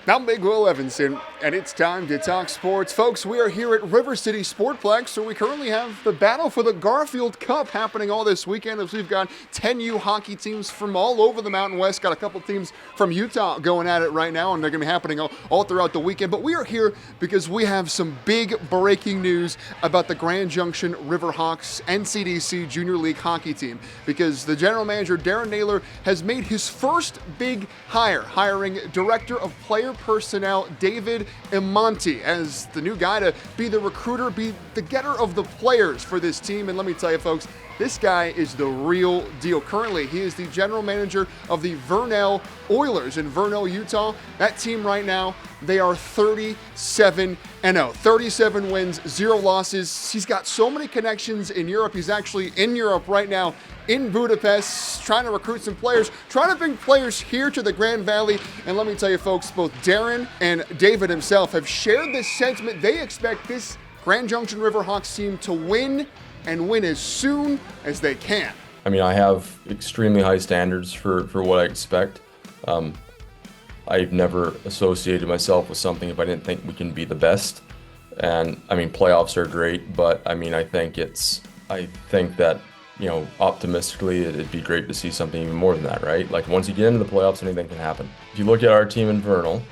I'm Big Will Evanson, and it's time to talk sports. Folks, we are here at River City Sportplex, where we currently have the battle for the Garfield Cup happening all this weekend, as we've got 10U hockey teams from all over the Mountain West, got a couple teams from Utah going at it right now, and they're going to be happening all throughout the weekend. But we are here because we have some big breaking news about the Grand Junction Riverhawks NCDC Junior League hockey team, because the general manager, Darren Naylor, has made his first big hire, hiring Director of Player Personnel David Imonti as the new guy to be the recruiter, be the getter of the players for this team. And let me tell you, folks, this guy is the real deal. Currently, he is the general manager of the Vernell Oilers in Vernell, Utah. That team right now, they are 37-0. 37 wins, 0 losses. He's got so many connections in Europe. He's actually in Europe right now, in Budapest, trying to recruit some players, trying to bring players here to the Grand Valley. And let me tell you, folks, both Darren and David himself have shared this sentiment. They expect this Grand Junction Riverhawks team to win, and win as soon as they can. I mean, I have extremely high standards for what I expect. I've never associated myself with something if I didn't think we can be the best. And I mean, playoffs are great, but I mean, I think that, you know, optimistically, it'd be great to see something even more than that, right? Like, once you get into the playoffs, anything can happen. If you look at our team in Vernal,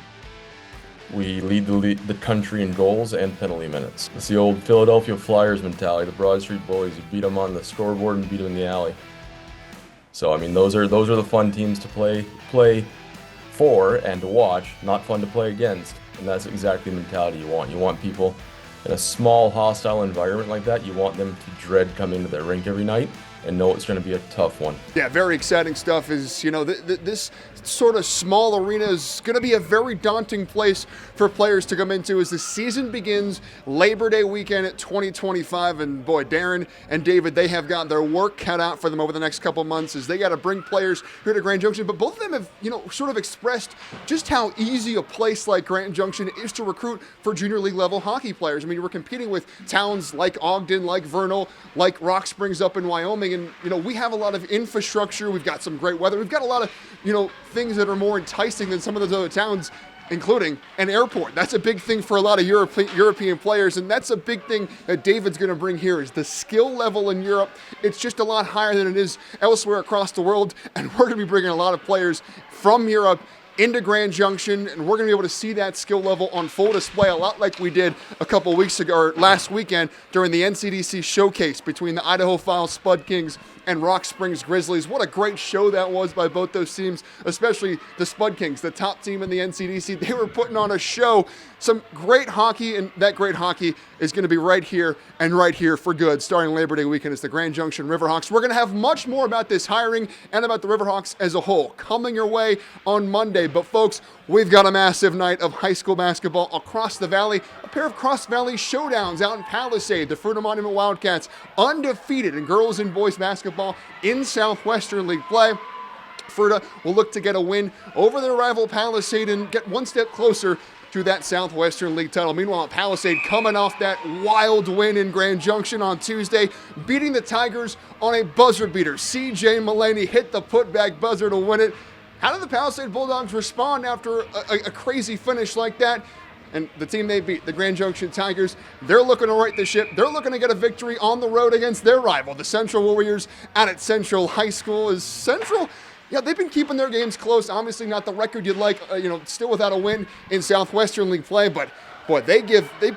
we lead the country in goals and penalty minutes. It's the old Philadelphia Flyers mentality, the Broad Street Bullies. You beat them on the scoreboard and beat them in the alley. So I mean, those are the fun teams to play for and to watch, not fun to play against. And that's exactly the mentality you want. You want people in a small, hostile environment like that. You want them to dread coming to their rink every night and know it's going to be a tough one. Yeah, very exciting stuff. Is, you know, this sort of small arena is going to be a very daunting place for players to come into as the season begins Labor Day weekend at 2025. And boy, Darren and David, they have got their work cut out for them over the next couple months as they got to bring players here to Grand Junction. But both of them have, you know, sort of expressed just how easy a place like Grand Junction is to recruit for junior league level hockey players. I mean, we're competing with towns like Ogden, like Vernal, like Rock Springs up in Wyoming. And, you know, we have a lot of infrastructure. We've got some great weather. We've got a lot of, you know, things that are more enticing than some of those other towns, including an airport. That's a big thing for a lot of European players, and that's a big thing that David's going to bring here is the skill level in Europe. It's just a lot higher than it is elsewhere across the world, and we're going to be bringing a lot of players from Europe into Grand Junction, and we're going to be able to see that skill level on full display, a lot like we did a couple weeks ago, or last weekend, during the NCDC showcase between the Idaho Falls Spud Kings and Rock Springs Grizzlies. What a great show that was by both those teams, especially the Spud Kings, the top team in the NCDC. They were putting on a show, some great hockey, and that great hockey is going to be right here and right here for good, starting Labor Day weekend as the Grand Junction Riverhawks. We're going to have much more about this hiring and about the Riverhawks as a whole coming your way on Monday. But folks, we've got a massive night of high school basketball across the valley. A pair of cross-valley showdowns out in Palisade. The Fruita Monument Wildcats undefeated in girls and boys basketball in Southwestern League play. Fruita will look to get a win over their rival Palisade and get one step closer to that Southwestern League title. Meanwhile, Palisade coming off that wild win in Grand Junction on Tuesday, beating the Tigers on a buzzer beater. CJ Mulaney hit the putback buzzer to win it. How did the Palisade Bulldogs respond after a crazy finish like that? And the team they beat, the Grand Junction Tigers, they're looking to right the ship. They're looking to get a victory on the road against their rival, the Central Warriors, out at Central High School. Is Central, yeah, they've been keeping their games close. Obviously not the record you'd like, still without a win in Southwestern League play, but boy, they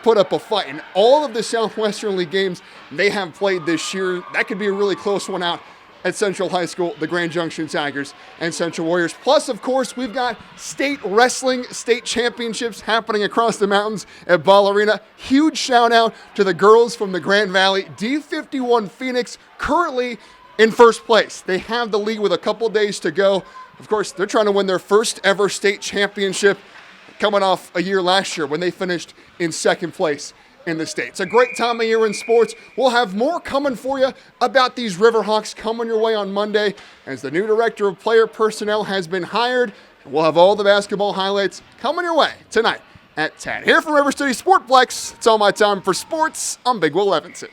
put up a fight. In all of the Southwestern League games they have played this year, that could be a really close one out at Central High School, the Grand Junction Tigers and Central Warriors. Plus, of course, we've got state wrestling state championships happening across the mountains at Ball Arena. Huge shout out to the girls from the Grand Valley. D51 Phoenix currently in first place. They have the lead with a couple days to go. Of course, they're trying to win their first ever state championship, coming off a year last year when they finished in second place in the state. It's a great time of year in sports. We'll have more coming for you about these Riverhawks coming your way on Monday as the new director of player personnel has been hired. We'll have all the basketball highlights coming your way tonight at 10. Here from River City Sportplex, it's all my time for sports. I'm Big Will Evanson.